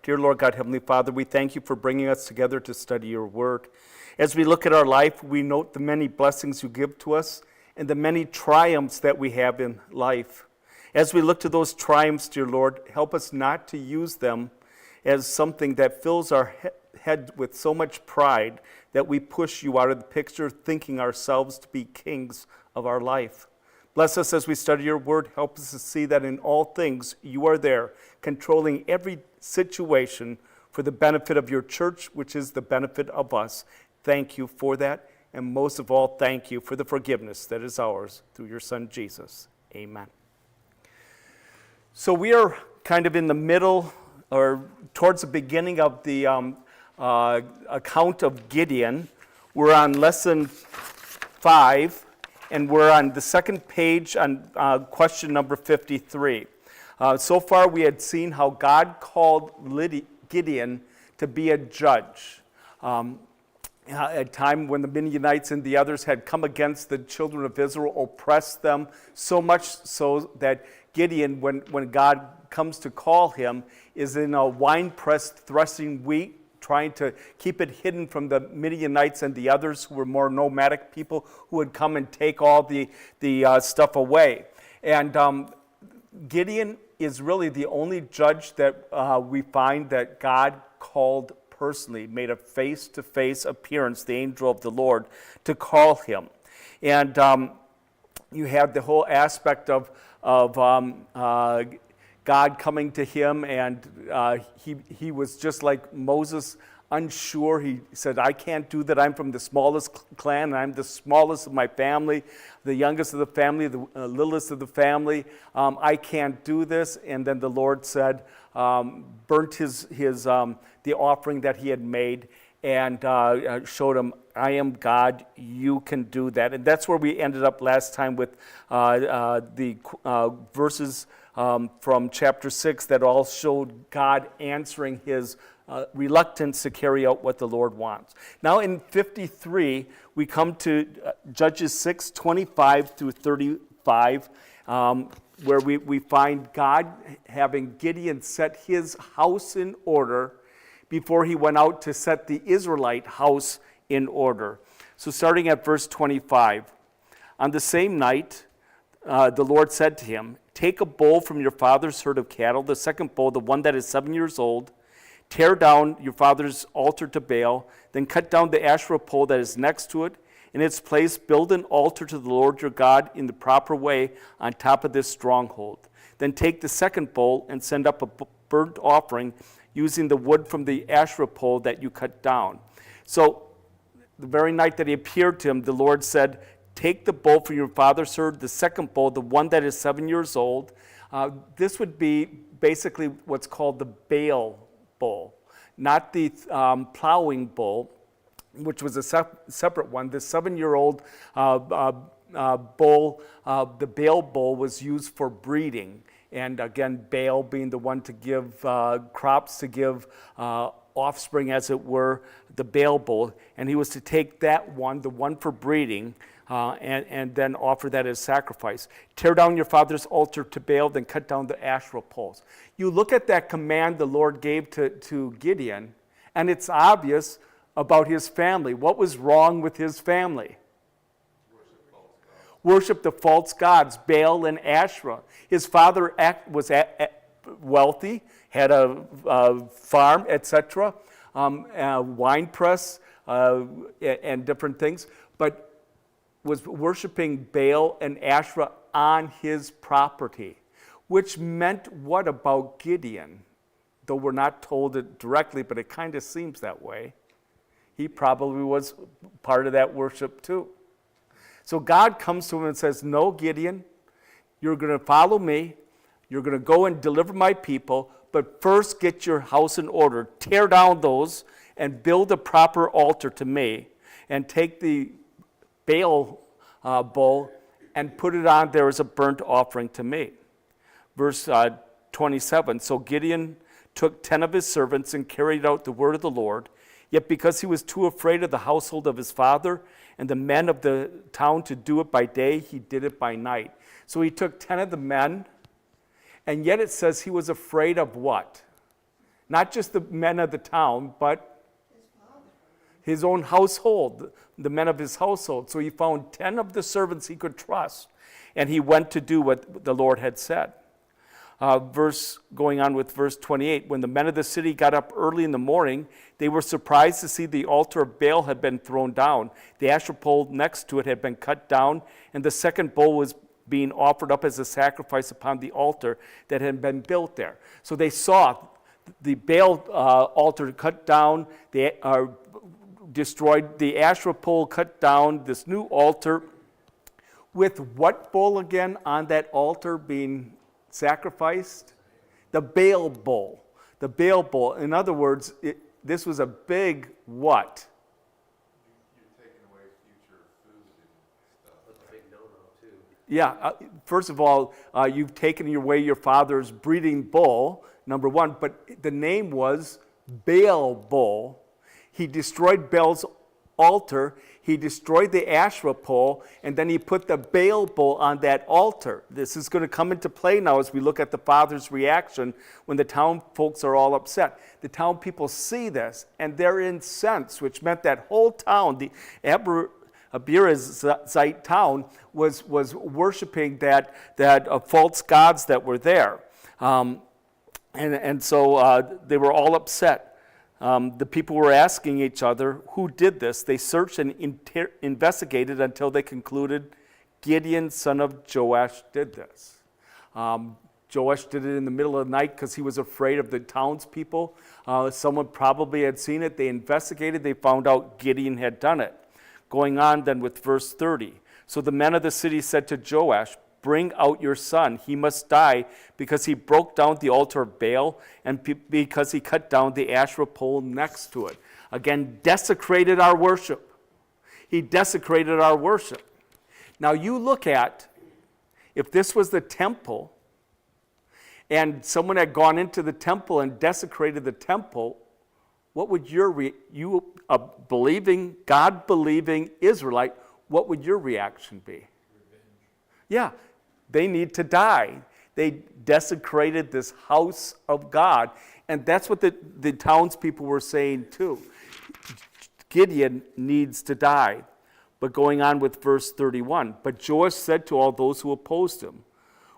Dear Lord God, Heavenly Father, we thank you for bringing us together to study your word. As we look at our life, we note the many blessings you give to us and the many triumphs that we have in life. As we look to those triumphs, dear Lord, help us not to use them as something that fills our head with so much pride that we push you out of the picture, thinking ourselves to be kings of our life. Bless us as we study your word. Help us to see that in all things you are there, controlling every situation for the benefit of your church, which is the benefit of us. Thank you for that. And most of all, thank you for the forgiveness that is ours through your Son, Jesus. Amen. So we are kind of in the middle or towards the beginning of the account of Gideon. We're on lesson 5. And we're on the second page on question number 53. So far we had seen how God called Gideon to be a judge. At a time when the Midianites and the others had come against the children of Israel, oppressed them, so much so that Gideon, when God comes to call him, is in a winepress threshing wheat, trying to keep it hidden from the Midianites and the others who were more nomadic people who would come and take all the stuff away. And Gideon is really the only judge that we find that God called personally, made a face-to-face appearance, the angel of the Lord, to call him. And you had the whole aspect of God coming to him, and he was just like Moses, unsure. He said, I can't do that. I'm from the smallest clan, and I'm the smallest of my family, the youngest of the family, the littlest of the family. I can't do this. And then the Lord said, burnt the offering that he had made, and showed him, I am God, you can do that. And that's where we ended up last time with the verses from chapter 6 that all showed God answering his reluctance to carry out what the Lord wants. Now in 53, we come to Judges 6, 25 through 35, where we find God having Gideon set his house in order before he went out to set the Israelite house in order. So starting at verse 25, on the same night, the Lord said to him, take a bull from your father's herd of cattle, the second bull, the one that is 7 years old, tear down your father's altar to Baal, then cut down the Asherah pole that is next to it. In its place, build an altar to the Lord your God in the proper way on top of this stronghold. Then take the second bull and send up a burnt offering using the wood from the Asherah pole that you cut down. So the very night that he appeared to him, the Lord said, take the bull from your father's herd, the second bull, the one that is 7 years old. This would be basically what's called the Baal bull, not the plowing bull, which was a separate one. The 7-year-old bull, the Baal bull, was used for breeding. And again, Baal being the one to give crops, to give offspring, as it were, the Baal bull. And he was to take that one, the one for breeding, and then offer that as sacrifice. Tear down your father's altar to Baal, then cut down the Asherah poles. You look at that command the Lord gave to Gideon, and it's obvious about his family. What was wrong with his family? Worship the false gods, Baal and Asherah. His father was wealthy, had a farm, etc., a wine press, and different things, but was worshiping Baal and Asherah on his property, which meant what about Gideon? Though we're not told it directly, but it kind of seems that way. He probably was part of that worship too. So God comes to him and says, no, Gideon, you're going to follow me. You're going to go and deliver my people, but first get your house in order. Tear down those and build a proper altar to me, and take the Baal bull and put it on there as a burnt offering to me. Verse 27, so Gideon took 10 of his servants and carried out the word of the Lord. Yet because he was too afraid of the household of his father and the men of the town to do it by day, he did it by night. So he took 10 of the men, and yet it says he was afraid of what? Not just the men of the town, but his own household, the men of his household. So he found 10 of the servants he could trust, and he went to do what the Lord had said. Going on with verse 28, when the men of the city got up early in the morning, they were surprised to see the altar of Baal had been thrown down. The Asherah pole next to it had been cut down, and the second bull was being offered up as a sacrifice upon the altar that had been built there. So they saw the Baal altar cut down, they destroyed, the Asherah pole cut down, this new altar, with what bull again on that altar being sacrificed? The Baal bull. The Baal bull. In other words, this was a big what? You're taking away future food and stuff. That's a big no-no too. Yeah. First of all, you've taken away your father's breeding bull, number one. But the name was Baal bull. He destroyed Baal's altar. He destroyed the Asherah pole, and then he put the Baal bull on that altar. This is going to come into play now as we look at the father's reaction when the town folks are all upset. The town people see this, and they're incensed, which meant that whole town, the Abiezrite town, was worshiping that false gods that were there. And so they were all upset. The people were asking each other, who did this? They searched and investigated until they concluded Gideon, son of Joash, did this. Joash did it in the middle of the night because he was afraid of the townspeople. Someone probably had seen it. They investigated. They found out Gideon had done it. Going on then with verse 30. So the men of the city said to Joash, bring out your son. He must die because he broke down the altar of Baal and because he cut down the Asherah pole next to it. Again, desecrated our worship. He desecrated our worship. Now you look at, if this was the temple and someone had gone into the temple and desecrated the temple, what would you, a believing, God-believing Israelite, what would your reaction be? Yeah, they need to die. They desecrated this house of God. And that's what the townspeople were saying too. Gideon needs to die. But going on with verse 31, but Joash said to all those who opposed him,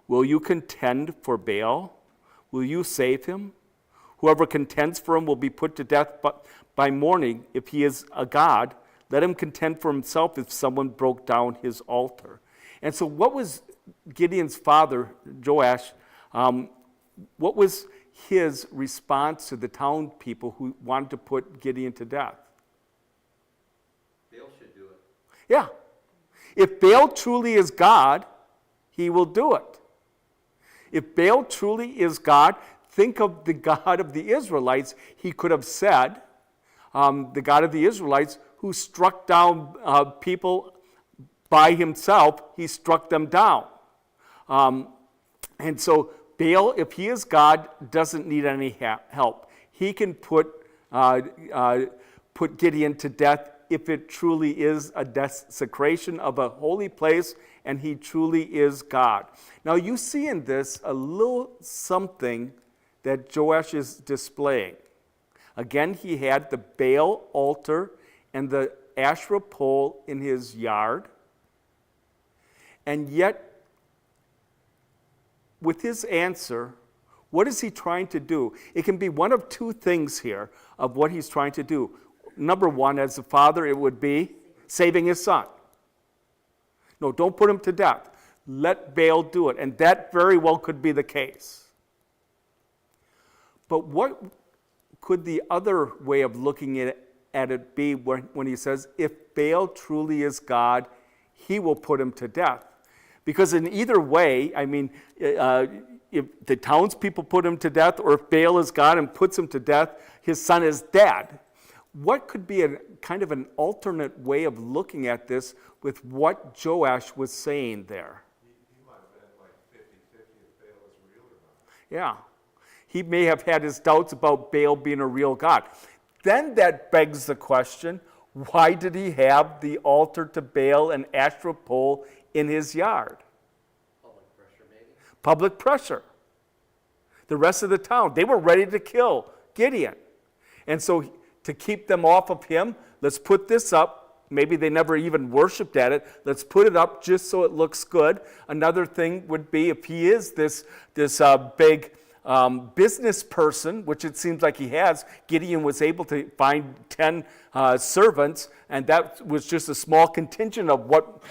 will you contend for Baal? Will you save him? Whoever contends for him will be put to death by morning. If he is a god, let him contend for himself if someone broke down his altar. And so what was Gideon's father, Joash, what was his response to the town people who wanted to put Gideon to death? Baal should do it. Yeah. If Baal truly is God, he will do it. If Baal truly is God, think of the God of the Israelites. He could have said, the God of the Israelites who struck down people by himself, he struck them down. And so Baal, if he is God, doesn't need any help. He can put Gideon to death if it truly is a desecration of a holy place and he truly is God. Now you see in this a little something that Joash is displaying. Again, he had the Baal altar and the Asherah pole in his yard. And yet, with his answer, what is he trying to do? It can be one of two things here of what he's trying to do. Number one, as a father, it would be saving his son. No, don't put him to death. Let Baal do it. And that very well could be the case. But what could the other way of looking at it be when he says, if Baal truly is God, he will put him to death? Because in either way, I mean, if the townspeople put him to death, or if Baal is God and puts him to death, his son is dead. What could be a kind of an alternate way of looking at this with what Joash was saying there? He might have been like 50-50 if Baal is real or not. Yeah. He may have had his doubts about Baal being a real God. Then that begs the question, why did he have the altar to Baal and Asherah pole in his yard? Public pressure, maybe? Public pressure. The rest of the town, they were ready to kill Gideon. And so to keep them off of him, let's put this up. Maybe they never even worshiped at it. Let's put it up just so it looks good. Another thing would be if he is this big business person, which it seems like he has. Gideon was able to find 10 servants, and that was just a small contingent of what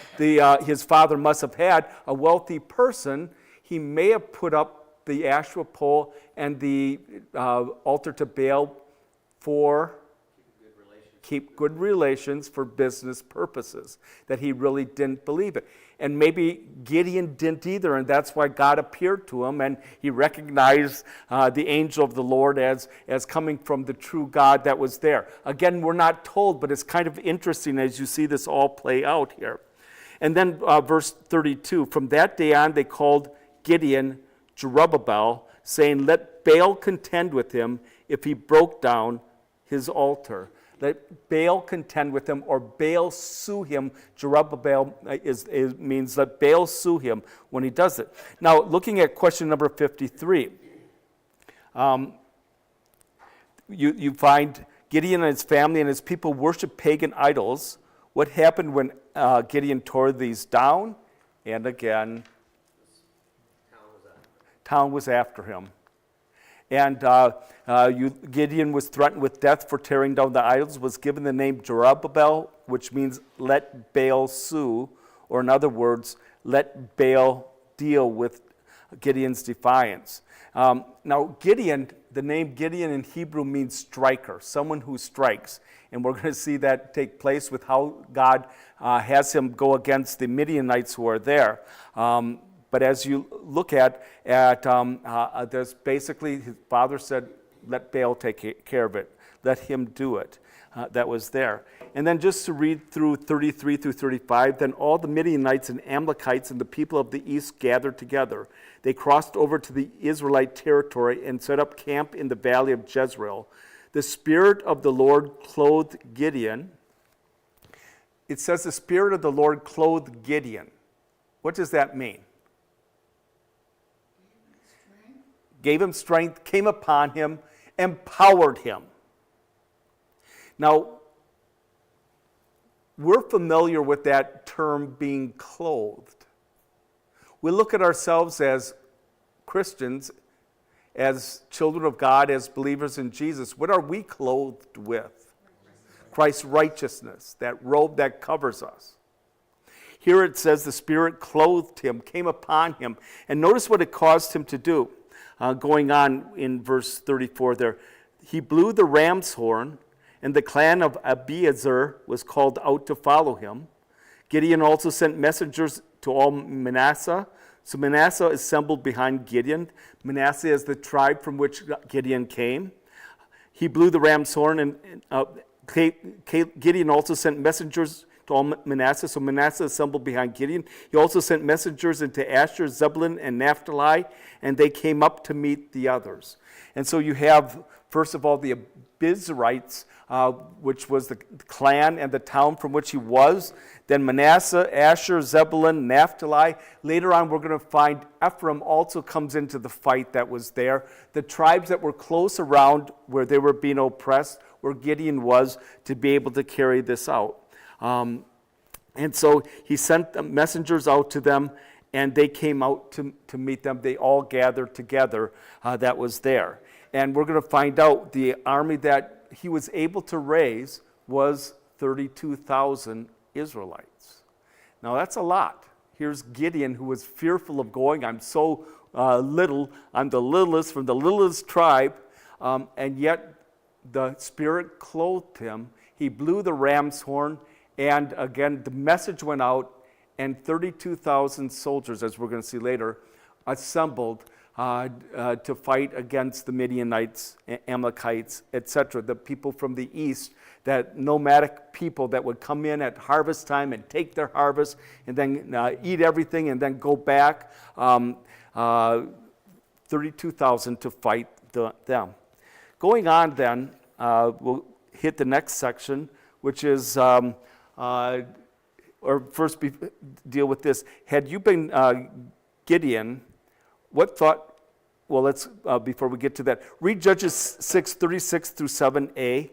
his father must have had. A wealthy person, he may have put up the Asherah pole and the altar to Baal for keep good relations for business purposes, that he really didn't believe it. And maybe Gideon didn't either, and that's why God appeared to him, and he recognized the angel of the Lord as coming from the true God that was there. Again, we're not told, but it's kind of interesting as you see this all play out here. And then verse 32, from that day on they called Gideon Jerubbaal, saying, let Baal contend with him if he broke down his altar. Let Baal contend with him, or Baal sue him. Jerubbaal means let Baal sue him when he does it. Now, looking at question number 53, you find Gideon and his family and his people worship pagan idols. What happened when Gideon tore these down? And again, town was after him. And Gideon was threatened with death for tearing down the idols, was given the name Jerubbaal, which means let Baal sue, or in other words, let Baal deal with Gideon's defiance. Now, Gideon, the name Gideon in Hebrew means striker, someone who strikes. And we're going to see that take place with how God has him go against the Midianites who are there. But as you look at there's basically, his father said, let Baal take care of it. Let him do it. That was there. And then just to read through 33 through 35, then all the Midianites and Amalekites and the people of the east gathered together. They crossed over to the Israelite territory and set up camp in the valley of Jezreel. The Spirit of the Lord clothed Gideon. It says the Spirit of the Lord clothed Gideon. What does that mean? Gave him strength, came upon him, empowered him. Now, we're familiar with that term being clothed. We look at ourselves as Christians, as children of God, as believers in Jesus. What are we clothed with? Christ's righteousness, that robe that covers us. Here it says the Spirit clothed him, came upon him. And notice what it caused him to do. Going on in verse 34 there. He blew the ram's horn, and the clan of Abiezer was called out to follow him. Gideon also sent messengers to all Manasseh. So Manasseh assembled behind Gideon. Manasseh is the tribe from which Gideon came. He blew the ram's horn, and Gideon also sent messengers to all Manasseh. So Manasseh assembled behind Gideon. He also sent messengers into Asher, Zebulun, and Naphtali, and they came up to meet the others. And so you have, first of all, the Abizarites, which was the clan and the town from which he was. Then Manasseh, Asher, Zebulun, Naphtali. Later on, we're going to find Ephraim also comes into the fight that was there. The tribes that were close around where they were being oppressed, where Gideon was, to be able to carry this out. And so he sent messengers out to them, and they came out to meet them. They all gathered together that was there. And we're going to find out the army that he was able to raise was 32,000 Israelites. Now that's a lot. Here's Gideon, who was fearful of going. I'm so little. I'm the littlest from the littlest tribe. And yet the Spirit clothed him. He blew the ram's horn. And again, the message went out, and 32,000 soldiers, as we're going to see later, assembled to fight against the Midianites, Amalekites, etc., the people from the east, that nomadic people that would come in at harvest time and take their harvest and then eat everything and then go back, 32,000 to fight them. Going on then, we'll hit the next section, which is... deal with this. Had you been Gideon, what thought well, let's, before we get to that, read Judges 6:36 through 7a,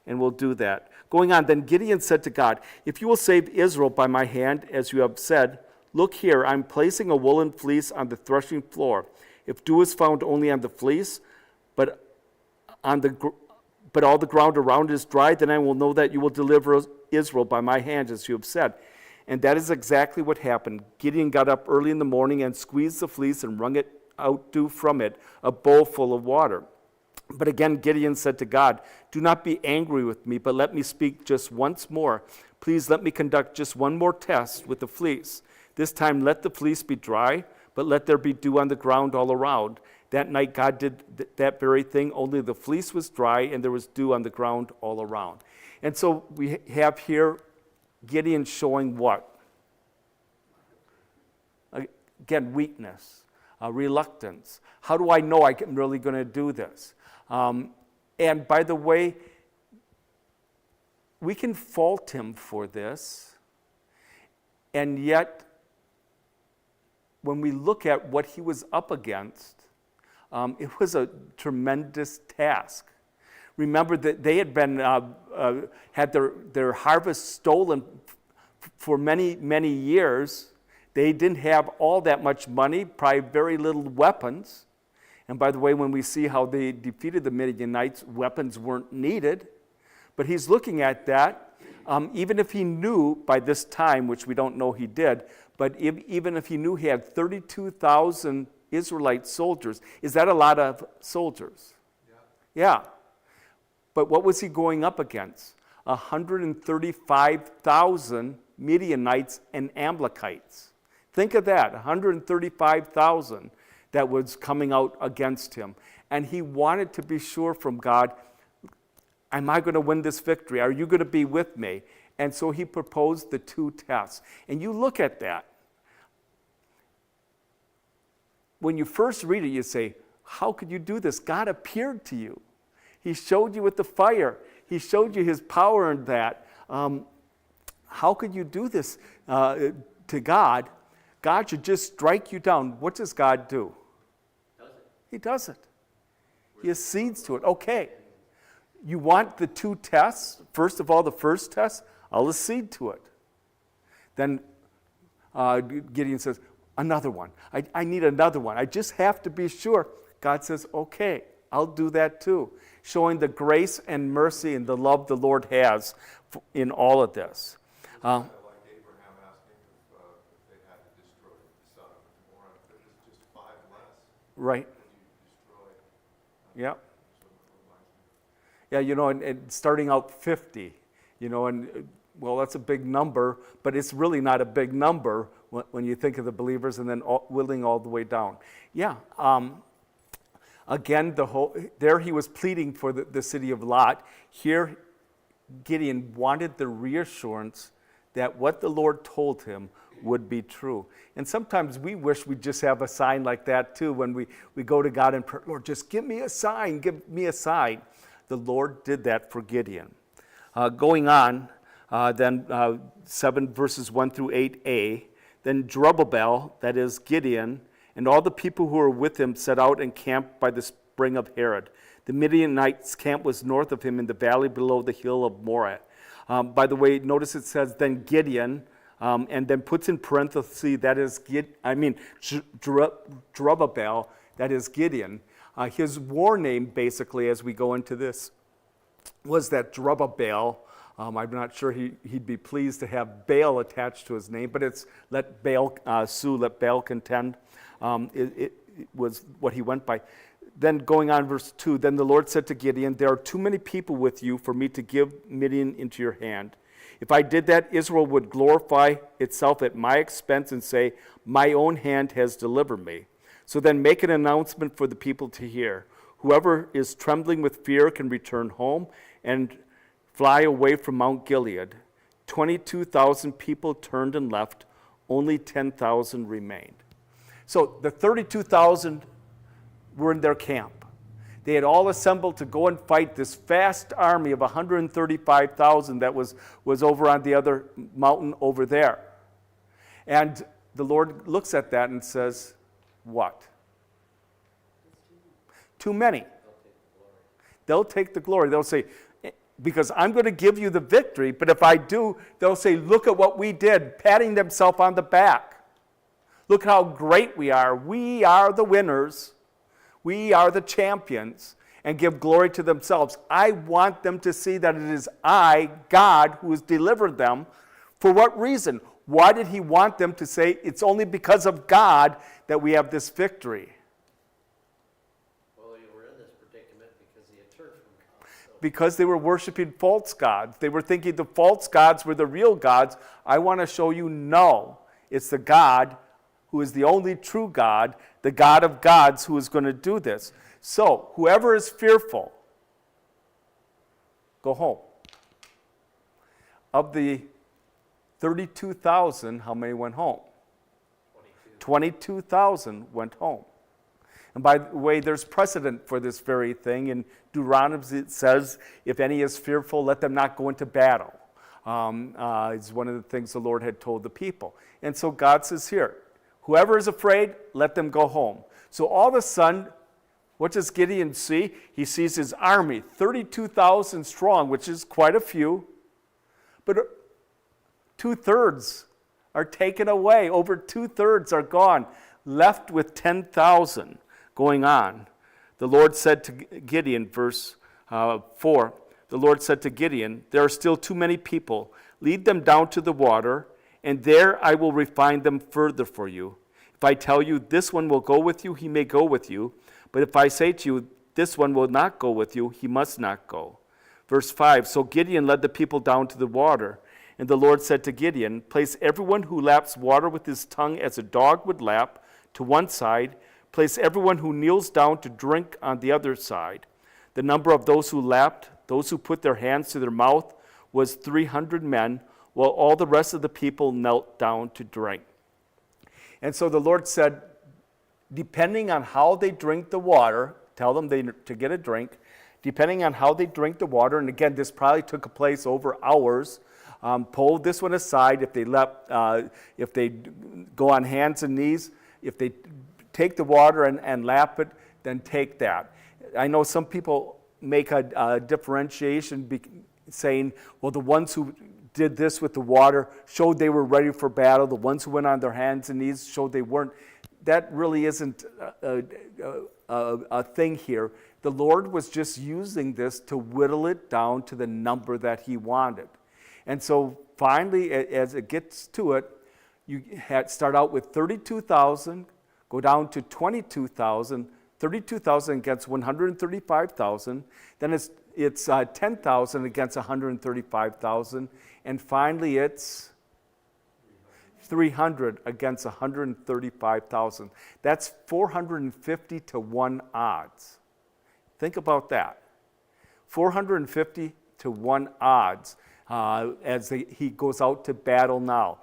and we'll do that. Going on, then Gideon said to God, if you will save Israel by my hand, as you have said, look here, I'm placing a woolen fleece on the threshing floor. If dew is found only on the fleece, but all the ground around is dry, then I will know that you will deliver Israel by my hand, as you have said. And that is exactly what happened. Gideon got up early in the morning and squeezed the fleece and wrung it out dew from it, a bowl full of water. But again, Gideon said to God, do not be angry with me, but let me speak just once more. Please let me conduct just one more test with the fleece. This time let the fleece be dry, but let there be dew on the ground all around. That night God did that very thing, only the fleece was dry and there was dew on the ground all around. And so we have here Gideon showing what? Again, weakness, reluctance. How do I know I'm really going to do this? And by the way, we can fault him for this, and yet when we look at what he was up against, it was a tremendous task. Remember that they had been had their harvest stolen for many, many years. They didn't have all that much money, probably very little weapons. And by the way, when we see how they defeated the Midianites, weapons weren't needed. But he's looking at that, even if he knew by this time, which we don't know he did, but even if he knew he had 32,000 Israelite soldiers, is that a lot of soldiers? Yeah. But what was he going up against? 135,000 Midianites and Amalekites. Think of that, 135,000 that was coming out against him. And he wanted to be sure from God, am I going to win this victory? Are you going to be with me? And so he proposed the two tests. And you look at that. When you first read it, you say, how could you do this? God appeared to you. He showed you with the fire. He showed you his power in that. How could you do this to God? God should just strike you down. What does God do? He does it. He accedes to it. Okay. You want the two tests? First of all, the first test, I'll accede to it. Then Gideon says, another one. I need another one. I just have to be sure. God says, okay, I'll do that too. Showing the grace and mercy and the love the Lord has in all of this. Like Abraham asking if they had to destroy Sodom and Gomorrah, if it was just 5 less. Right. Would you destroy? Yeah. Yeah, and starting out 50, and well, that's a big number, but it's really not a big number when you think of the believers, and then willing all the way down. Yeah. Again, there he was pleading for the city of Lot. Here, Gideon wanted the reassurance that what the Lord told him would be true. And sometimes we wish we just have a sign like that too when we go to God and pray, Lord, just give me a sign, give me a sign. The Lord did that for Gideon. Going on, then 7 verses 1 through 8a, then Jerubbaal, that is Gideon, and all the people who were with him set out and camped by the spring of Harod. The Midianites' camp was north of him in the valley below the hill of Moreh. By the way, notice it says then Gideon, and then puts in parentheses, that is, Jerubbaal, that is Gideon. His war name, basically, as we go into this, was that Jerubbaal. I'm not sure he'd be pleased to have Baal attached to his name, but it's let Baal sue, let Baal contend. It was what he went by. Then going on, verse 2, then the Lord said to Gideon, there are too many people with you for me to give Midian into your hand. If I did that, Israel would glorify itself at my expense and say, my own hand has delivered me. So then make an announcement for the people to hear. Whoever is trembling with fear can return home and fly away from Mount Gilead. 22,000 people turned and left. Only 10,000 remained. So the 32,000 were in their camp. They had all assembled to go and fight this vast army of 135,000 that was over on the other mountain over there. And the Lord looks at that and says, what? Too many. They'll take the glory. They'll say, because I'm going to give you the victory, but if I do, they'll say, look at what we did, patting themselves on the back. Look how great we are. We are the winners. We are the champions, and give glory to themselves. I want them to see that it is I, God, who has delivered them. For what reason? Why did he want them to say it's only because of God that we have this victory? Well, you were in this predicament because he had turned from God. So. Because they were worshiping false gods. They were thinking the false gods were the real gods. I want to show you, no, it's the God who is the only true God, the God of gods, who is going to do this. So, whoever is fearful, go home. Of the 32,000, how many went home? 22,000 went home. And by the way, there's precedent for this very thing. In Deuteronomy, it says, if any is fearful, let them not go into battle. It's one of the things the Lord had told the people. And so God says here, whoever is afraid, let them go home. So all of a sudden, what does Gideon see? He sees his army, 32,000 strong, which is quite a few. But 2/3 are taken away. Over 2/3 are gone, left with 10,000 going on. The Lord said to Gideon, verse 4, the Lord said to Gideon, there are still too many people. Lead them down to the water, and there I will refine them further for you. If I tell you, this one will go with you, he may go with you. But if I say to you, this one will not go with you, he must not go. Verse 5, so Gideon led the people down to the water. And the Lord said to Gideon, place everyone who laps water with his tongue as a dog would lap to one side. Place everyone who kneels down to drink on the other side. The number of those who lapped, those who put their hands to their mouth, was 300 men, while all the rest of the people knelt down to drink. And so the Lord said, depending on how they drink the water, tell them to get a drink, depending on how they drink the water, and again, this probably took place over hours, pull this one aside. If they go on hands and knees, if they take the water and lap it, then take that. I know some people make a differentiation saying, well, the ones who did this with the water showed they were ready for battle. The ones who went on their hands and knees showed they weren't. That really isn't a thing here. The Lord was just using this to whittle it down to the number that he wanted. And so finally, as it gets to it, you start out with 32,000, go down to 22,000, 32,000 against 135,000. Then it's 10,000 against 135,000. And finally, it's 300 against 135,000. That's 450 to 1 odds. Think about that. 450 to 1 odds as he goes out to battle now.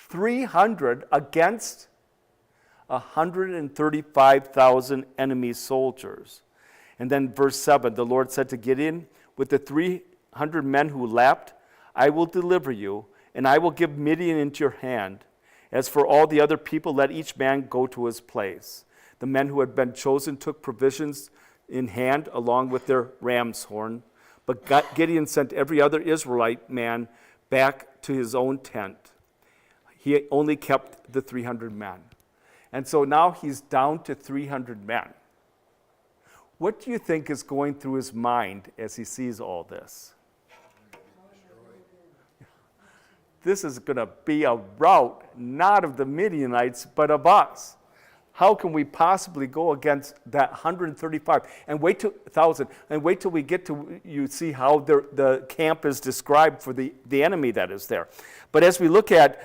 300 against 135,000 enemy soldiers. And then verse 7, the Lord said to Gideon, with the 300 men who lapped, I will deliver you, and I will give Midian into your hand. As for all the other people, let each man go to his place. The men who had been chosen took provisions in hand along with their ram's horn. But Gideon sent every other Israelite man back to his own tent. He only kept the 300 men. And so now he's down to 300 men. What do you think is going through his mind as he sees all this? This is going to be a rout, not of the Midianites, but of us. How can we possibly go against that 135? And wait till 1,000. And wait till we get to, you see how the camp is described for the enemy that is there. But as we look at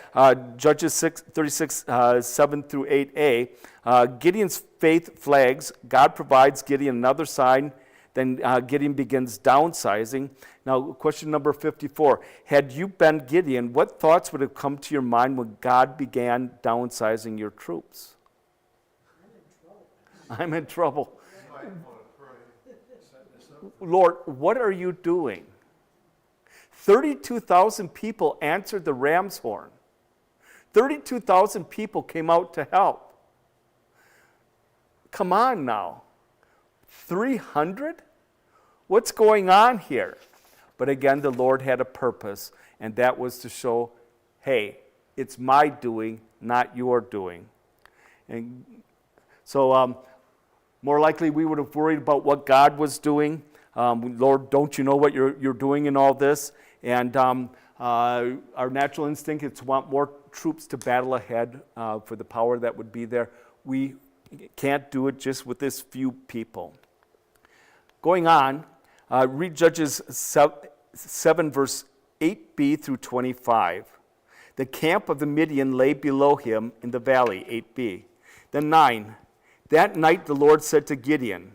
Judges 36, 7 through 8a, Gideon's faith flags. God provides Gideon another sign. Then Gideon begins downsizing. Now, question number 54. Had you been Gideon, what thoughts would have come to your mind when God began downsizing your troops? I'm in trouble. Lord, what are you doing? 32,000 people answered the ram's horn. 32,000 people came out to help. Come on now. 300? What's going on here? But again, the Lord had a purpose, and that was to show, hey, it's my doing, not your doing. And so more likely we would have worried about what God was doing. Lord, don't you know what you're doing in all this? And our natural instinct is to want more troops to battle ahead for the power that would be there. We can't do it just with this few people. Going on, read Judges 7, verse 8b through 25. The camp of the Midian lay below him in the valley, 8b. Then 9. That night the Lord said to Gideon,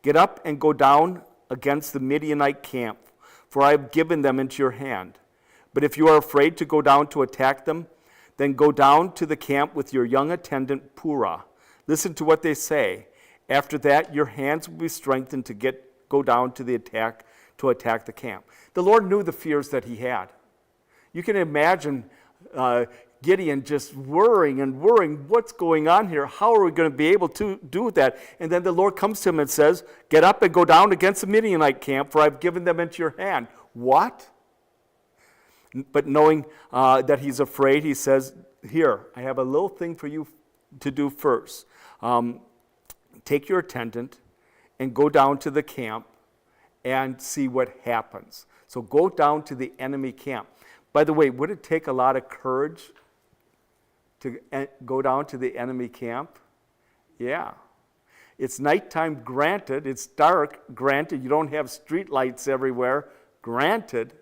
get up and go down against the Midianite camp, for I have given them into your hand. But if you are afraid to go down to attack them, then go down to the camp with your young attendant Purah. Listen to what they say. After that, your hands will be strengthened to go down to attack the camp. The Lord knew the fears that he had. You can imagine Gideon just worrying, what's going on here? How are we going to be able to do that? And then the Lord comes to him and says, get up and go down against the Midianite camp, for I've given them into your hand. What? But knowing that he's afraid, he says, here, I have a little thing for you to do first. Take your attendant and go down to the camp and see what happens. So go down to the enemy camp. By the way, would it take a lot of courage to go down to the enemy camp? Yeah. It's nighttime, granted. It's dark, granted. You don't have street lights everywhere, granted.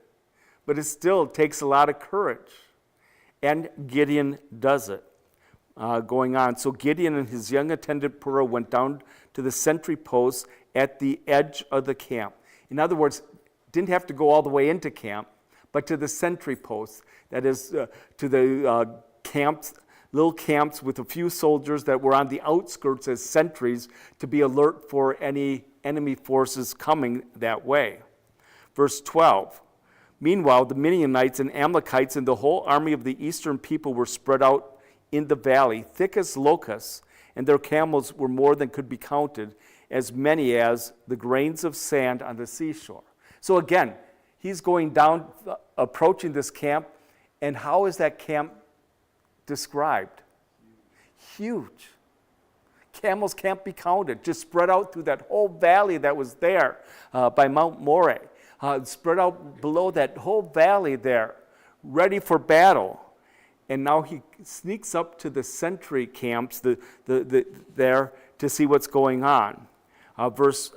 But it still takes a lot of courage. And Gideon does it. Going on. So Gideon and his young attendant Purah went down to the sentry post at the edge of the camp. In other words, didn't have to go all the way into camp, but to the sentry post. That is, to the camps, little camps with a few soldiers that were on the outskirts as sentries to be alert for any enemy forces coming that way. Verse 12. Meanwhile, the Midianites and Amalekites and the whole army of the eastern people were spread out in the valley, thick as locusts, and their camels were more than could be counted, as many as the grains of sand on the seashore. So again, he's going down, approaching this camp, and how is that camp described? Huge. Camels can't be counted, just spread out through that whole valley that was there by Mount Moreh. Spread out below that whole valley there, ready for battle. And now he sneaks up to the sentry camps there to see what's going on. Verse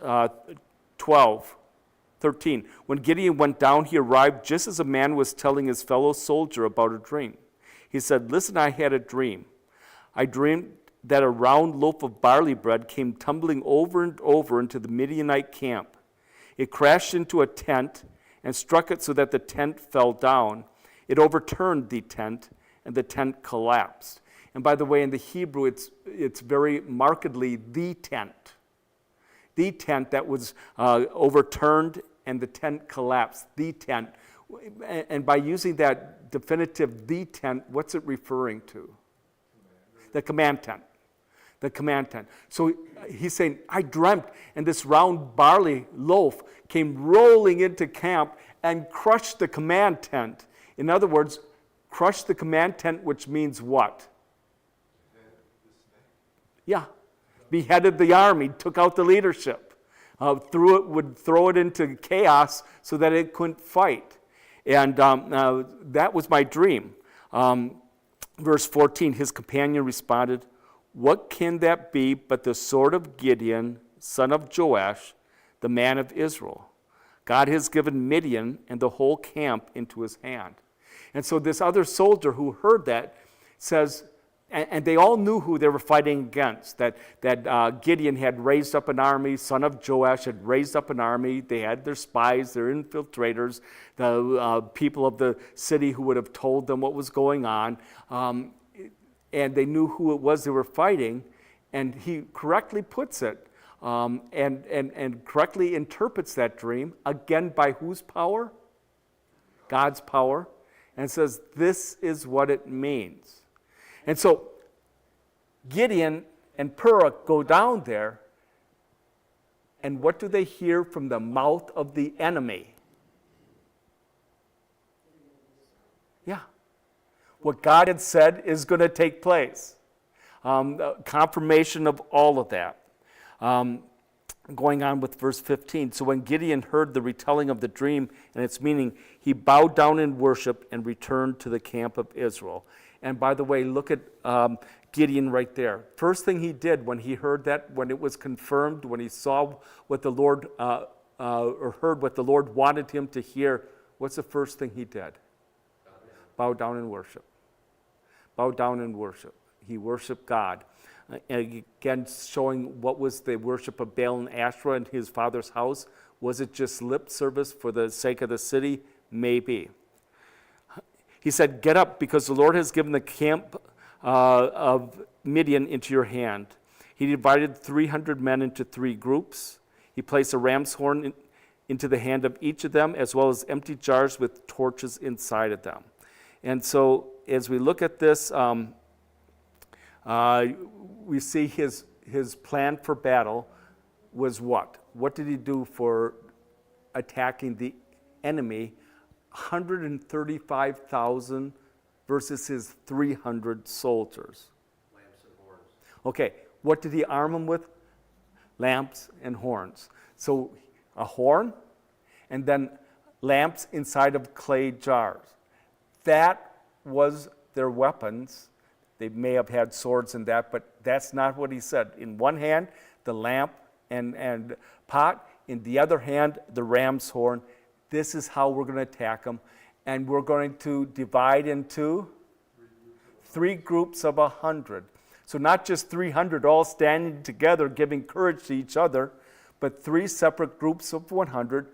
13. When Gideon went down, he arrived just as a man was telling his fellow soldier about a dream. He said, listen, I had a dream. I dreamed that a round loaf of barley bread came tumbling over and over into the Midianite camp. It crashed into a tent and struck it so that the tent fell down. It overturned the tent, and the tent collapsed. And by the way, in the Hebrew, it's very markedly the tent. The tent that was overturned and the tent collapsed. The tent. And by using that definitive the tent, what's it referring to? The command tent. The command tent. So he's saying, I dreamt, and this round barley loaf came rolling into camp and crushed the command tent. In other words, crushed the command tent, which means what? Yeah. Beheaded the army, took out the leadership, would throw it into chaos so that it couldn't fight. And that was my dream. Verse 14, his companion responded, what can that be but the sword of Gideon, son of Joash, the man of Israel? God has given Midian and the whole camp into his hand. And so this other soldier who heard that says, and they all knew who they were fighting against, that Gideon had raised up an army, son of Joash had raised up an army. They had their spies, their infiltrators, the people of the city who would have told them what was going on. And they knew who it was they were fighting. And he correctly puts it and correctly interprets that dream, again, by whose power? God's power. And says, this is what it means. And so Gideon and Purah go down there, And what do they hear from the mouth of the enemy? Yeah. What God had said is going to take place. Confirmation of all of that. Going on with verse 15. So when Gideon heard the retelling of the dream and its meaning, he bowed down in worship and returned to the camp of Israel. And by the way, look at Gideon right there. First thing he did when he heard that, when it was confirmed, when he saw what the Lord, or heard what the Lord wanted him to hear, what's the first thing he did? Bow down and worship. Bow down and worship. He worshiped God. And again, showing what was the worship of Baal and Asherah in his father's house. Was it just lip service for the sake of the city? Maybe. He said, get up, because the Lord has given the camp of Midian into your hand. He divided 300 men into 3 groups. He placed a ram's horn into the hand of each of them, as well as empty jars with torches inside of them. And so as we look at this, we see his plan for battle was what? What did he do for attacking the enemy? 135,000 versus his 300 soldiers. Lamps and horns. Okay, what did he arm them with? Lamps and horns. So a horn and then lamps inside of clay jars. That was their weapons. They may have had swords and that, but that's not what he said. In one hand, the lamp and pot. In the other hand, the ram's horn. This is how we're going to attack them. And we're going to divide into 3 groups of 100. So not just 300 all standing together, giving courage to each other, but 3 separate groups of 100,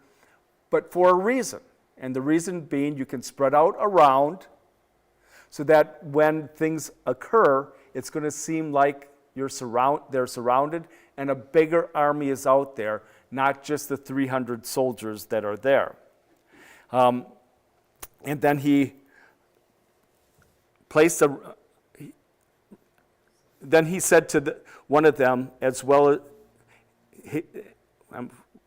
but for a reason. And the reason being you can spread out around so that when things occur, it's going to seem like they're surrounded and a bigger army is out there, not just the 300 soldiers that are there. And then he placed then he said to one of them, as well as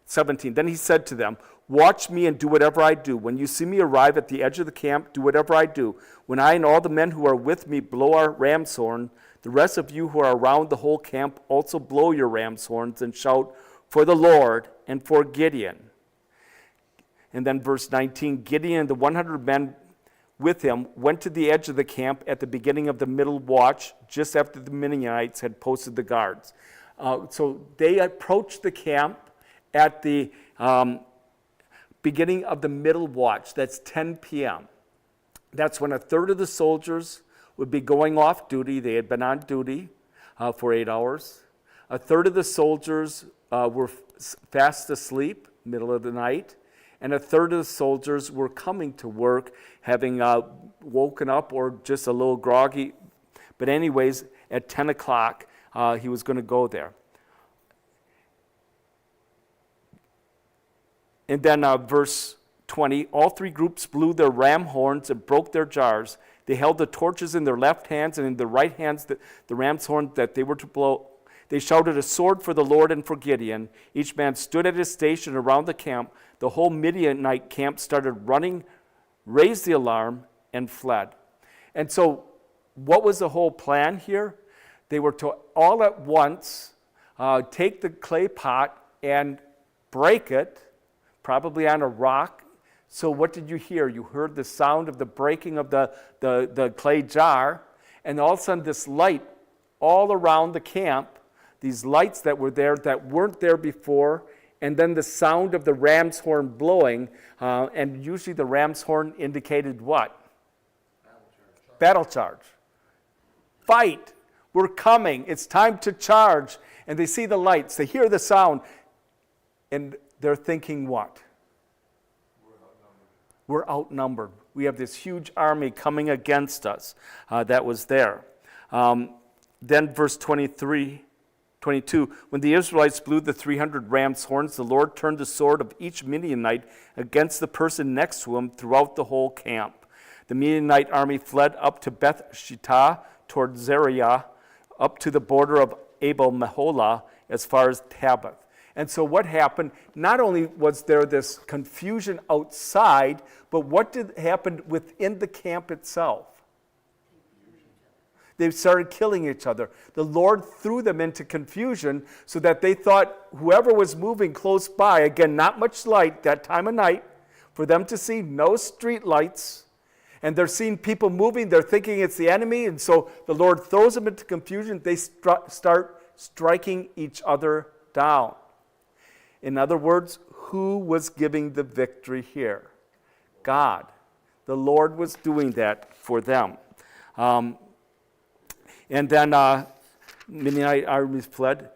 17, then he said to them, watch me and do whatever I do. When you see me arrive at the edge of the camp, do whatever I do. When I and all the men who are with me blow our ram's horn, the rest of you who are around the whole camp also blow your ram's horns and shout, for the Lord and for Gideon. And then verse 19, Gideon and the 100 men with him went to the edge of the camp at the beginning of the middle watch, just after the Midianites had posted the guards. So they approached the camp at the beginning of the middle watch. That's 10 p.m. That's when a third of the soldiers would be going off duty. They had been on duty for 8 hours. A third of the soldiers were fast asleep, middle of the night. And a third of the soldiers were coming to work, having woken up or just a little groggy. But anyways, at 10 o'clock, he was going to go there. And then verse 20, all 3 groups blew their ram horns and broke their jars. They held the torches in their left hands, and in their right hands the ram's horn that they were to blow. They shouted a sword for the Lord and for Gideon. Each man stood at his station around the camp. The whole Midianite camp started running, raised the alarm, and fled. And so what was the whole plan here? They were to all at once take the clay pot and break it, probably on a rock. So what did you hear? You heard the sound of the breaking of the clay jar, and all of a sudden this light all around the camp, these lights that were there that weren't there before, and then the sound of the ram's horn blowing, and usually the ram's horn indicated what? Battle charge. Fight. We're coming. It's time to charge. And they see the lights. They hear the sound. And they're thinking what? We're outnumbered. We have this huge army coming against us that was there. Then verse 22, when the Israelites blew the 300 ram's horns, the Lord turned the sword of each Midianite against the person next to him throughout the whole camp. The Midianite army fled up to Beth Shittah toward Zeriah, up to the border of Abel Meholah, as far as Tabbath. And so what happened, not only was there this confusion outside, but what did happen within the camp itself? They started killing each other. The Lord threw them into confusion so that they thought whoever was moving close by, again, not much light that time of night, for them to see, no street lights, and they're seeing people moving, they're thinking it's the enemy, and so the Lord throws them into confusion. They start striking each other down. In other words, who was giving the victory here? God. The Lord was doing that for them. And then Midianite armies fled.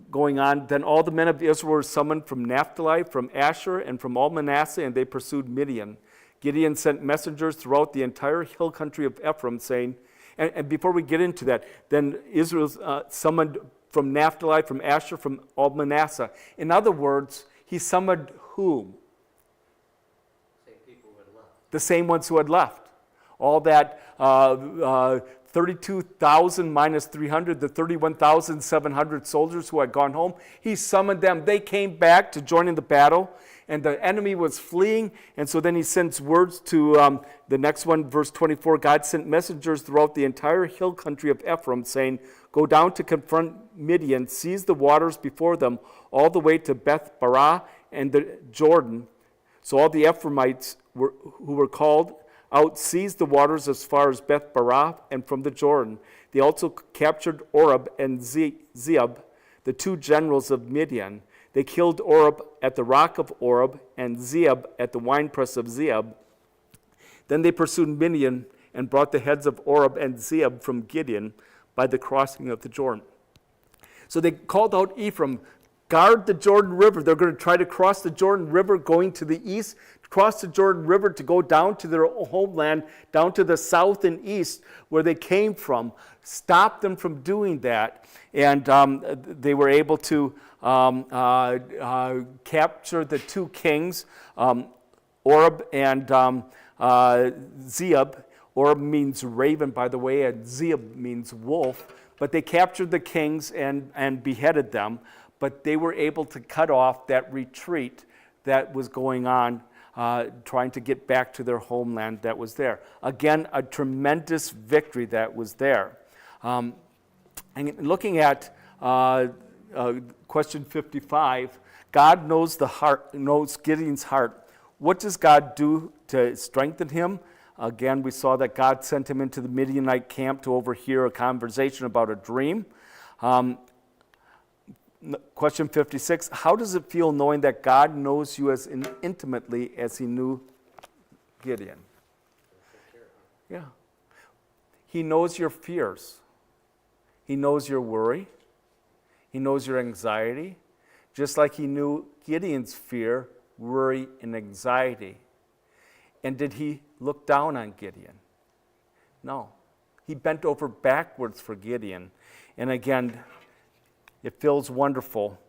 Going on, then all the men of Israel were summoned from Naphtali, from Asher, and from all Manasseh, and they pursued Midian. Gideon sent messengers throughout the entire hill country of Ephraim, saying, and before we get into that, then Israel summoned from Naphtali, from Asher, from all Manasseh. In other words, he summoned whom? Same people who had left. The same ones who had left. All that 32,000 minus 300, the 31,700 soldiers who had gone home, he summoned them. They came back to join in the battle, and the enemy was fleeing. And so then he sends words to the next one, verse 24. God sent messengers throughout the entire hill country of Ephraim, saying, go down to confront Midian, seize the waters before them, all the way to Beth Barah and the Jordan. So all the Ephraimites who were called out seized the waters as far as Beth Barah and from the Jordan. They also captured Oreb and Zeeb, the two generals of Midian. They killed Oreb at the rock of Oreb and Zeeb at the winepress of Zeeb. Then they pursued Midian and brought the heads of Oreb and Zeeb from Gideon by the crossing of the Jordan. So they called out Ephraim, guard the Jordan River. They're going to try to cross the Jordan River going to the east, cross the Jordan River to go down to their homeland, down to the south and east where they came from. Stop them from doing that. And they were able to capture the two kings, Oreb and Zeeb. Oreb means raven, by the way, and Zeeb means wolf. But they captured the kings and beheaded them. But they were able to cut off that retreat that was going on, trying to get back to their homeland that was there. Again, a tremendous victory that was there. And looking at question 55, God knows the heart, knows Gideon's heart. What does God do to strengthen him? Again, we saw that God sent him into the Midianite camp to overhear a conversation about a dream. Question 56, how does it feel knowing that God knows you as intimately as he knew Gideon? Yeah. He knows your fears. He knows your worry. He knows your anxiety, just like he knew Gideon's fear, worry, and anxiety. And did he look down on Gideon? No. He bent over backwards for Gideon. And again, it feels wonderful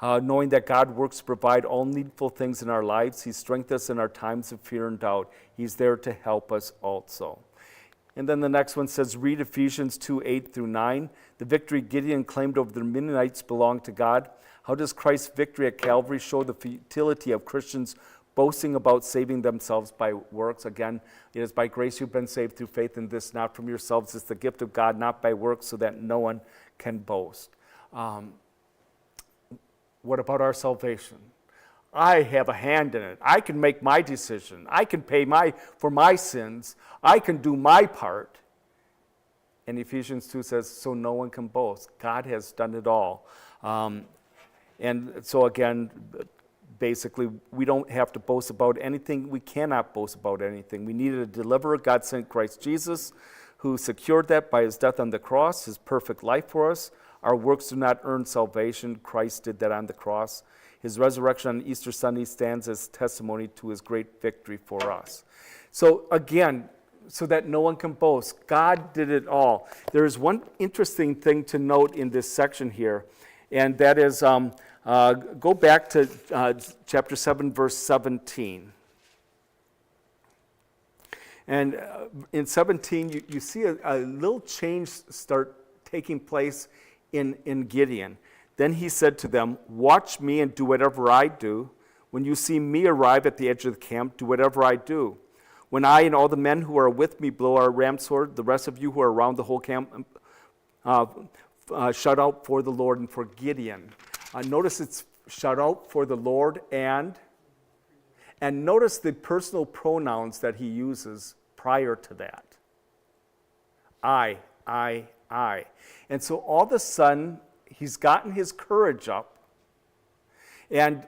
knowing that God works to provide all needful things in our lives. He strengthens us in our times of fear and doubt. He's there to help us also. And then the next one says, read Ephesians 2:8-9. The victory Gideon claimed over the Midianites belonged to God. How does Christ's victory at Calvary show the futility of Christians boasting about saving themselves by works? Again, it is by grace you've been saved through faith, in this not from yourselves. It's the gift of God, not by works, so that no one can boast. What about our salvation? I have a hand in it. I can make my decision. I can pay for my sins. I can do my part. And Ephesians 2 says, so no one can boast. God has done it all. And so again, basically, we don't have to boast about anything. We cannot boast about anything. We needed a deliverer. God sent Christ Jesus, who secured that by his death on the cross, his perfect life for us. Our works do not earn salvation. Christ did that on the cross. His resurrection on Easter Sunday stands as testimony to his great victory for us. So again, so that no one can boast, God did it all. There is one interesting thing to note in this section here, and that is, go back to chapter 7, verse 17. And in 17, you see a little change start taking place in Gideon. Then he said to them, "Watch me and do whatever I do. When you see me arrive at the edge of the camp, do whatever I do. When I and all the men who are with me blow our ram's sword, the rest of you who are around the whole camp shout out for the Lord and for Gideon." Notice it's shout out for the Lord and notice the personal pronouns that he uses prior to that. I. And so all of a sudden, he's gotten his courage up, and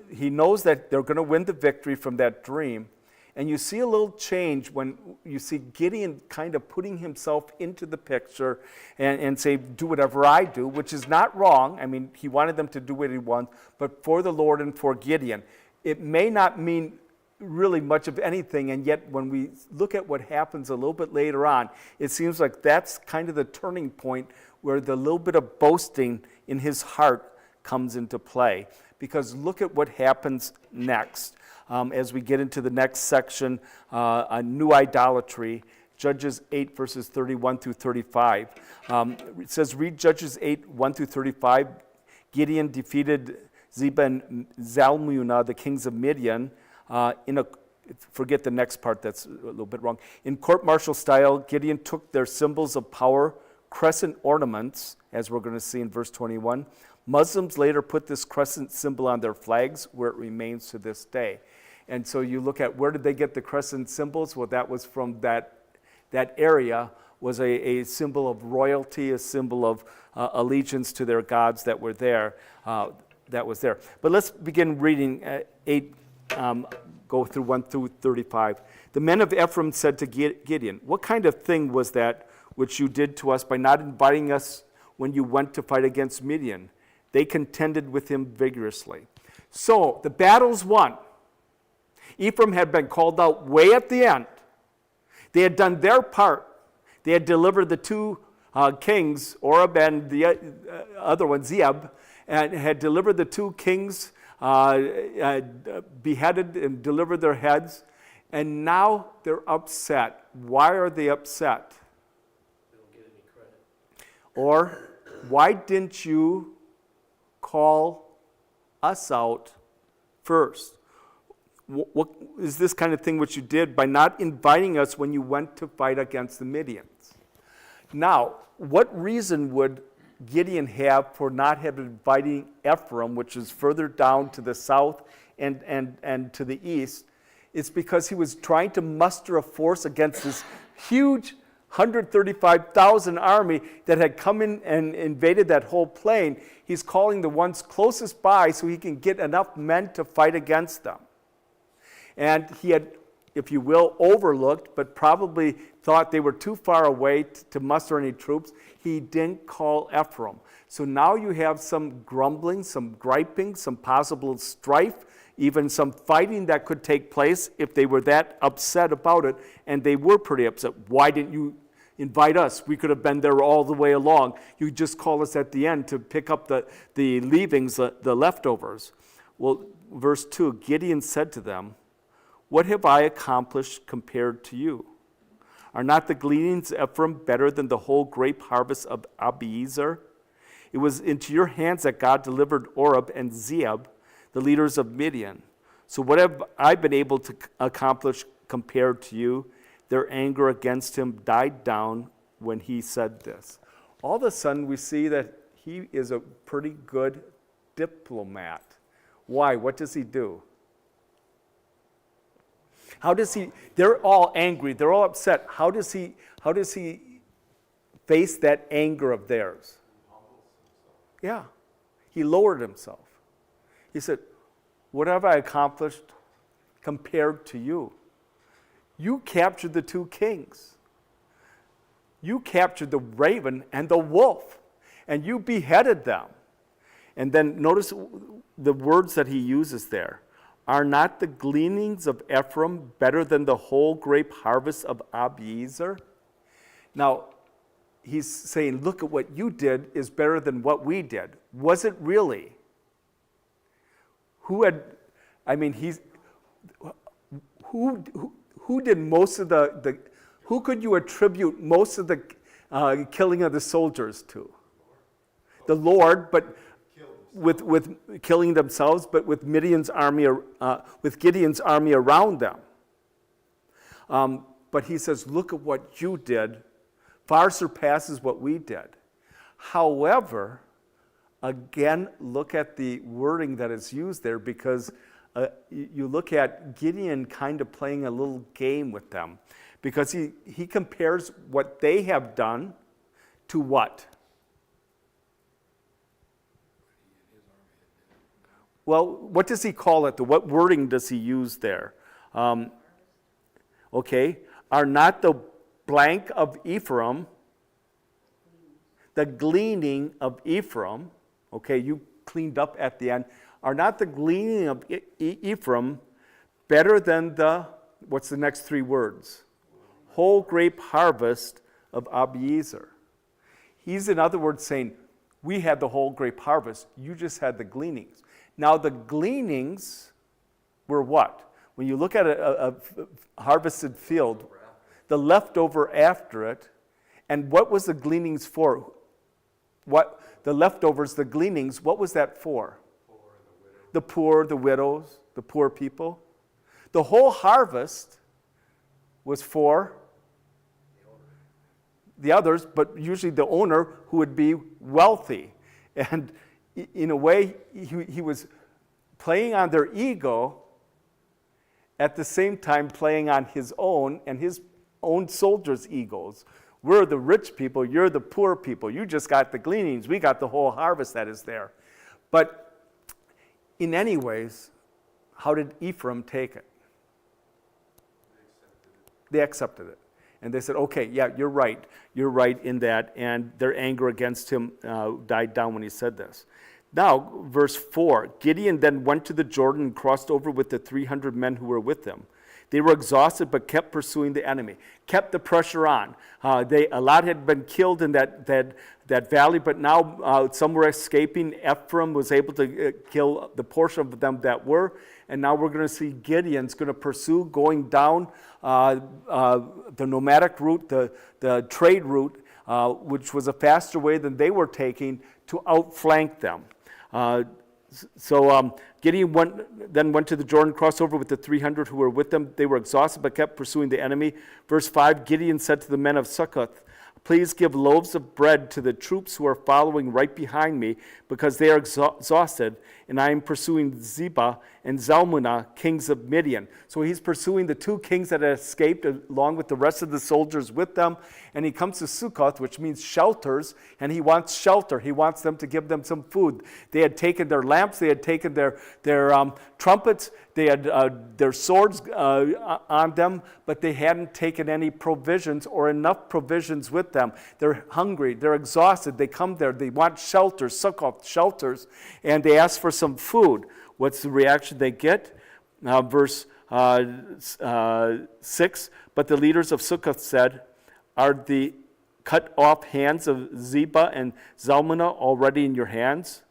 he knows that they're going to win the victory from that dream. And you see a little change when you see Gideon kind of putting himself into the picture and say, do whatever I do, which is not wrong. I mean, he wanted them to do what he wants, but for the Lord and for Gideon. It may not mean really much of anything, and yet when we look at what happens a little bit later on, it seems like that's kind of the turning point where the little bit of boasting in his heart comes into play. Because look at what happens next. As we get into the next section, a new idolatry, Judges 8, verses 31 through 35. It says, read Judges 8, 1 through 35. Gideon defeated Zebah and Zalmunna, the kings of Midian, forget the next part, that's a little bit wrong. In court-martial style, Gideon took their symbols of power, crescent ornaments, as we're going to see in verse 21. Muslims later put this crescent symbol on their flags, where it remains to this day. And so you look at where did they get the crescent symbols? Well, that was from that area, was a symbol of royalty, a symbol of allegiance to their gods that were there. That was there. But let's begin reading 8, go through 1 through 35. The men of Ephraim said to Gideon, "What kind of thing was that which you did to us by not inviting us when you went to fight against Midian?" They contended with him vigorously. So the battle's won. Ephraim had been called out way at the end. They had done their part. They had delivered the two kings, Oreb and the other one, Zeeb, and had delivered the two kings, beheaded and delivered their heads. And now they're upset. Why are they upset? They don't get any credit. Or, why didn't you call us out first? What is this kind of thing which you did by not inviting us when you went to fight against the Midians? Now, what reason would Gideon have for not having inviting Ephraim, which is further down to the south and to the east? It's because he was trying to muster a force against this huge 135,000 army that had come in and invaded that whole plain. He's calling the ones closest by so he can get enough men to fight against them. And he had, if you will, overlooked, but probably thought they were too far away to muster any troops. He didn't call Ephraim. So now you have some grumbling, some griping, some possible strife, even some fighting that could take place if they were that upset about it. And they were pretty upset. Why didn't you invite us? We could have been there all the way along. You just call us at the end to pick up the leavings, the leftovers. Well, verse 2, Gideon said to them, "What have I accomplished compared to you? Are not the gleanings of Ephraim better than the whole grape harvest of Abiezer? It was into your hands that God delivered Oreb and Zeeb, the leaders of Midian. So what have I been able to accomplish compared to you?" Their anger against him died down when he said this. All of a sudden, we see that he is a pretty good diplomat. Why? What does he do? How does he? They're all angry. They're all upset. How does he face that anger of theirs? Yeah, he lowered himself. He said, "What have I accomplished compared to you? You captured the two kings. You captured the raven and the wolf, and you beheaded them." And then notice the words that he uses there. Are not the gleanings of Ephraim better than the whole grape harvest of Abiezer? Now, he's saying, look at what you did is better than what we did. Was it really? Who did most of who could you attribute most of the killing of the soldiers to? The Lord, but Killing with killing themselves, but with Gideon's army around them. But he says, look at what you did, far surpasses what we did. However, again, look at the wording that is used there, because you look at Gideon kind of playing a little game with them, because he compares what they have done to what? Well, what does he call it? What wording does he use there? Okay, are not the blank of Ephraim, the gleaning of Ephraim, okay, you cleaned up at the end, are not the gleaning of Ephraim better than the, what's the next three words? Whole grape harvest of Abiezer. He's in other words saying, we had the whole grape harvest, you just had the gleanings. Now the gleanings were what? When you look at a harvested field, the leftover after it, and what was the gleanings for? What the leftovers, the gleanings, what was that for? The poor, the widows, the poor people. The whole harvest was for the others, but usually the owner who would be wealthy. And in a way, he was playing on their ego, at the same time playing on his own and his own soldiers' egos. We're the rich people, you're the poor people. You just got the gleanings, we got the whole harvest that is there. But in any ways, how did Ephraim take it? They accepted it. And they said, okay, yeah, you're right in that. And their anger against him died down when he said this. Now, verse 4, Gideon then went to the Jordan and crossed over with the 300 men who were with him. They were exhausted but kept pursuing the enemy, kept the pressure on. A lot had been killed in that valley, but now some were escaping. Ephraim was able to kill the portion of them that were. And now we're going to see Gideon's going to pursue going down the nomadic route, the trade route, which was a faster way than they were taking to outflank them. So Gideon then went to the Jordan, crossed over with the 300 who were with them. They were exhausted but kept pursuing the enemy. Verse 5, Gideon said to the men of Succoth, please give loaves of bread to the troops who are following right behind me, because they are exhausted, and I am pursuing Zebah and Zalmunna, kings of Midian. So he's pursuing the two kings that had escaped along with the rest of the soldiers with them, and he comes to Sukkoth, which means shelters, and he wants shelter. He wants them to give them some food. They had taken their lamps, they had taken their trumpets, they had their swords on them, but they hadn't taken any provisions or enough provisions with them. They're hungry, they're exhausted, they come there, they want shelters, Sukkoth shelters, and they ask for some food. What's the reaction they get? Verse 6, but the leaders of Sukkoth said, are the cut off hands of Zebah and Zalmunna already in your hands?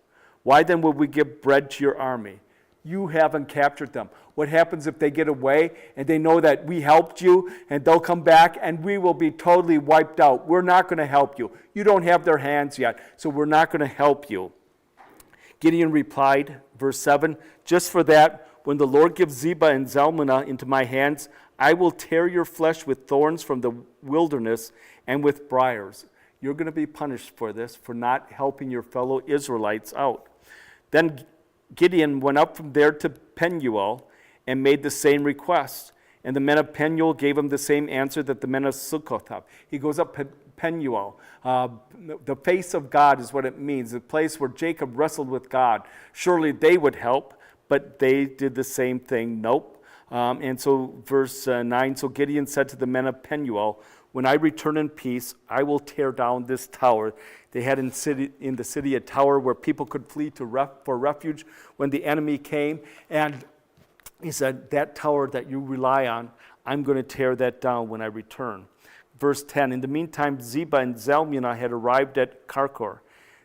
Why then would we give bread to your army? You haven't captured them. What happens if they get away and they know that we helped you and they'll come back and we will be totally wiped out? We're not going to help you. You don't have their hands yet, so we're not going to help you. Gideon replied, verse 7, just for that, when the Lord gives Zebah and Zalmunna into my hands, I will tear your flesh with thorns from the wilderness and with briars. You're going to be punished for this, for not helping your fellow Israelites out. Then Gideon went up from there to Penuel and made the same request. And the men of Penuel gave him the same answer that the men of Sukkoth have. He goes up Penuel. The face of God is what it means, the place where Jacob wrestled with God. Surely they would help, but they did the same thing. Nope. And so verse 9, so Gideon said to the men of Penuel, when I return in peace, I will tear down this tower. They had in the city a tower where people could flee for refuge when the enemy came. And he said, that tower that you rely on, I'm going to tear that down when I return. Verse 10, in the meantime, Zebah and Zalmunna had arrived at Karkor.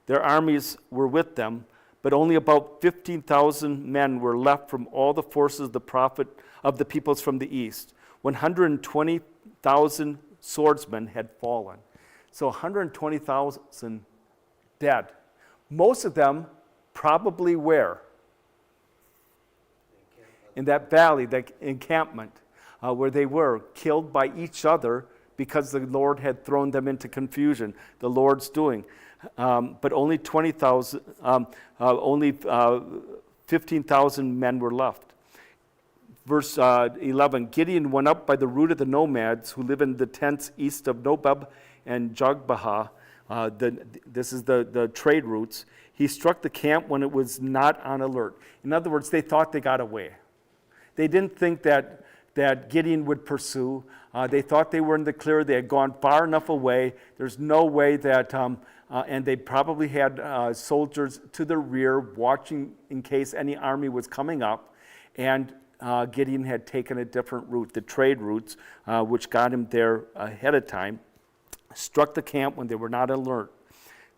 Their armies were with them, but only about 15,000 men were left from all the forces of the peoples from the east. 120,000 swordsmen had fallen. So 120,000 dead. Most of them Probably where? In that valley, that encampment, where they were killed by each other because the Lord had thrown them into confusion. The Lord's doing. But only 15,000 men were left. Verse 11, Gideon went up by the route of the nomads who live in the tents east of Nobab and Jogbehah. This is the trade routes. He struck the camp when it was not on alert. In other words, they thought they got away. They didn't think that Gideon would pursue. They thought they were in the clear. They had gone far enough away. There's no way that, and they probably had soldiers to the rear watching in case any army was coming up. And Gideon had taken a different route, the trade routes, which got him there ahead of time. Struck the camp when they were not alert.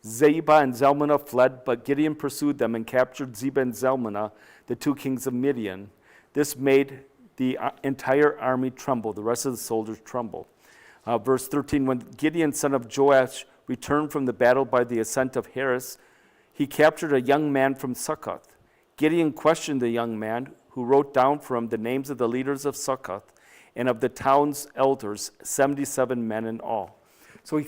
Zebah and Zalmunna fled, but Gideon pursued them and captured Zebah and Zalmunna, the two kings of Midian. This made the entire army tremble. The rest of the soldiers tremble. Verse 13, when Gideon, son of Joash, returned from the battle by the ascent of Heres, he captured a young man from Succoth. Gideon questioned the young man, who wrote down for him the names of the leaders of Succoth and of the town's elders, 77 men in all. So he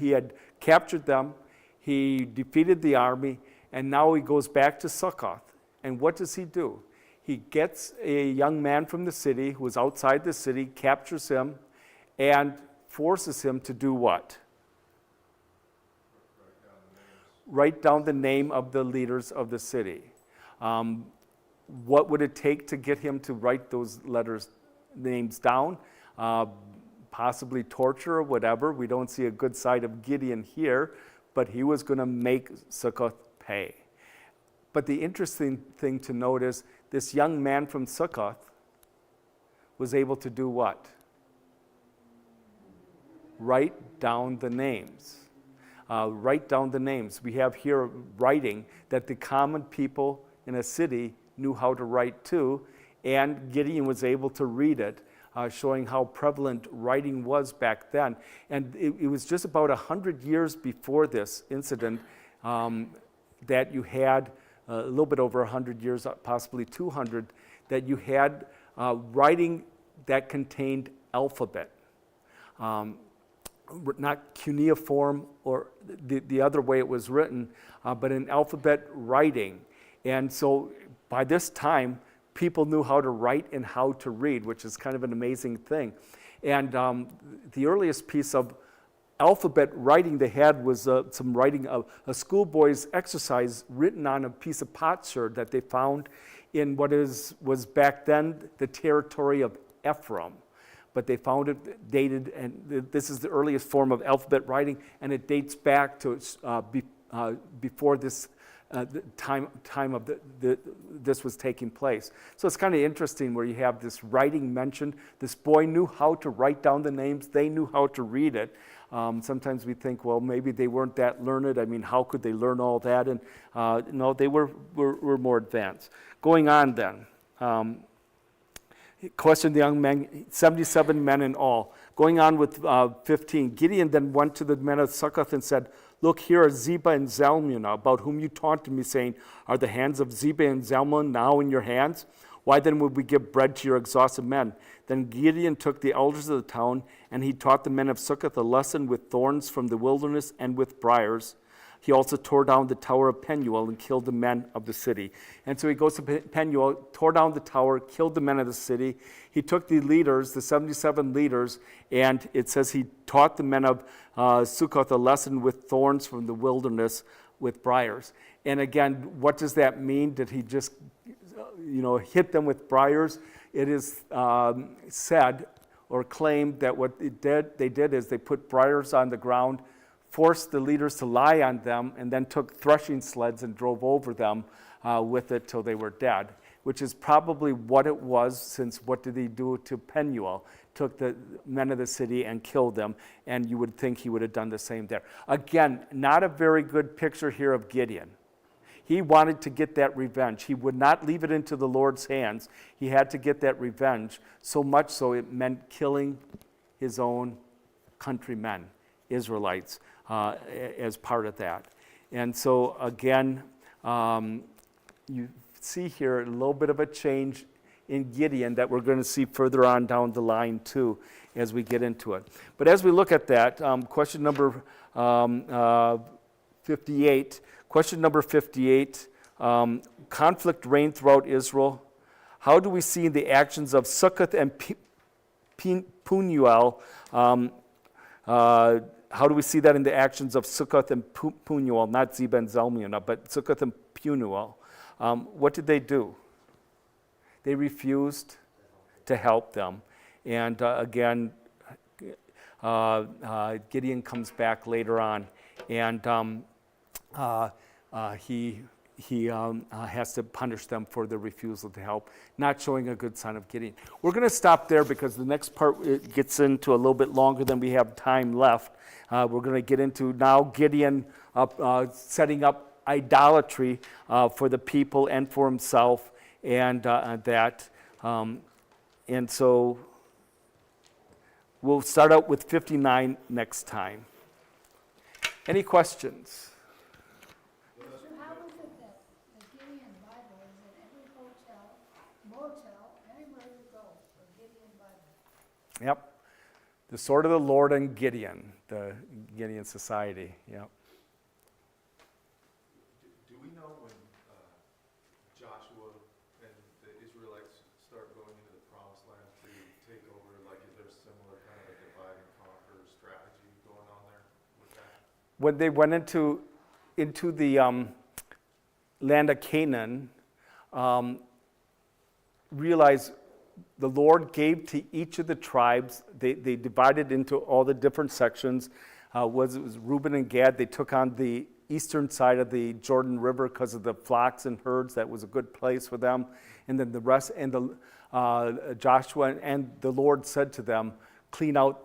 had captured them, he defeated the army, and now he goes back to Succoth. And what does he do? He gets a young man from the city who was outside the city, captures him, and forces him to do what? Write down the name of the leaders of the city. What would it take to get him to write those names down? Possibly torture or whatever. We don't see a good side of Gideon here, but he was going to make Succoth pay. But the interesting thing to note is this young man from Succoth was able to do what? Write down the names. Write down the names. We have here writing that the common people in a city knew how to write too, and Gideon was able to read it, showing how prevalent writing was back then. And it was just about 100 years before this incident that you had, a little bit over 100 years, possibly 200, that you had writing that contained alphabet. Not cuneiform or the other way it was written, but an alphabet writing. And so by this time, people knew how to write and how to read, which is kind of an amazing thing. And the earliest piece of alphabet writing they had was some writing of a schoolboy's exercise written on a piece of potsherd that they found in what was back then the territory of Ephraim. But they found it dated, and this is the earliest form of alphabet writing, and it dates back to before this the time of this was taking place. So it's kind of interesting where you have this writing mentioned. This boy knew how to write down the names. They knew how to read it. Sometimes we think, well, maybe they weren't that learned. I mean, how could they learn all that? And no, they were more advanced. Going on then. He questioned the young men, 77 men in all. Going on with 15, Gideon then went to the men of Succoth and said, look, here are Zebah and Zalmunna, about whom you taunted me, saying, are the hands of Zebah and Zalmunna now in your hands? Why then would we give bread to your exhausted men? Then Gideon took the elders of the town, and he taught the men of Succoth a lesson with thorns from the wilderness and with briars. He also tore down the tower of Penuel and killed the men of the city. And so he goes to Penuel, tore down the tower, killed the men of the city. He took the leaders, the 77 leaders, and it says he taught the men of Succoth a lesson with thorns from the wilderness with briars. And again, what does that mean? Did he just, hit them with briars? It is said or claimed that what they did is they put briars on the ground, forced the leaders to lie on them, and then took threshing sleds and drove over them with it till they were dead, which is probably what it was, since what did he do to Penuel? Took the men of the city and killed them, and you would think he would have done the same there. Again, not a very good picture here of Gideon. He wanted to get that revenge. He would not leave it into the Lord's hands. He had to get that revenge, so much so it meant killing his own countrymen, Israelites, as part of that. And so again, you see here a little bit of a change in Gideon that we're going to see further on down the line too as we get into it. But as we look at that, question number 58. Question number 58, conflict reigned throughout Israel. How do we see in the actions of Sukkoth and Punuel, how do we see that in the actions of Sukkoth and Punuel, not Zeba and Zalmunna, but Sukkoth and Punuel? What did they do? They refused to help them. And again, Gideon comes back later on, and he has to punish them for their refusal to help, not showing a good sign of Gideon. We're going to stop there because the next part it gets into a little bit longer than we have time left. We're going to get into now Gideon setting up idolatry for the people and for himself, and that. And so we'll start out with 59 next time. Any questions? So how is it that the Gideon Bible is in every hotel, motel, anywhere you go, the Gideon Bible? Yep. The Sword of the Lord and Gideon, the Gideon Society. Yep. Do we know when Joshua and the Israelites start going into the Promised Land to take over? Like, is there a similar kind of a divide and conquer strategy going on there with that? When they went into the land of Canaan, realized the Lord gave to each of the tribes, they divided into all the different sections. It was Reuben and Gad. They took on the eastern side of the Jordan River because of the flocks and herds. That was a good place for them. And then the rest, and Joshua and the Lord said to them, clean out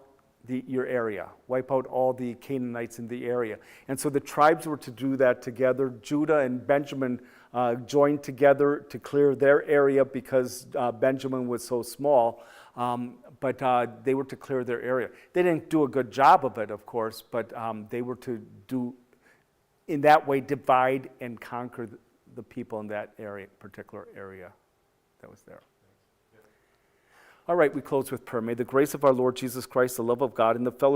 your area, wipe out all the Canaanites in the area. And so the tribes were to do that together. Judah and Benjamin joined together to clear their area because Benjamin was so small, but they were to clear their area. They didn't do a good job of it, of course, but they were to do, in that way, divide and conquer the people in that area, particular area that was there. All right, we close with prayer. May the grace of our Lord Jesus Christ, the love of God, and the fellowship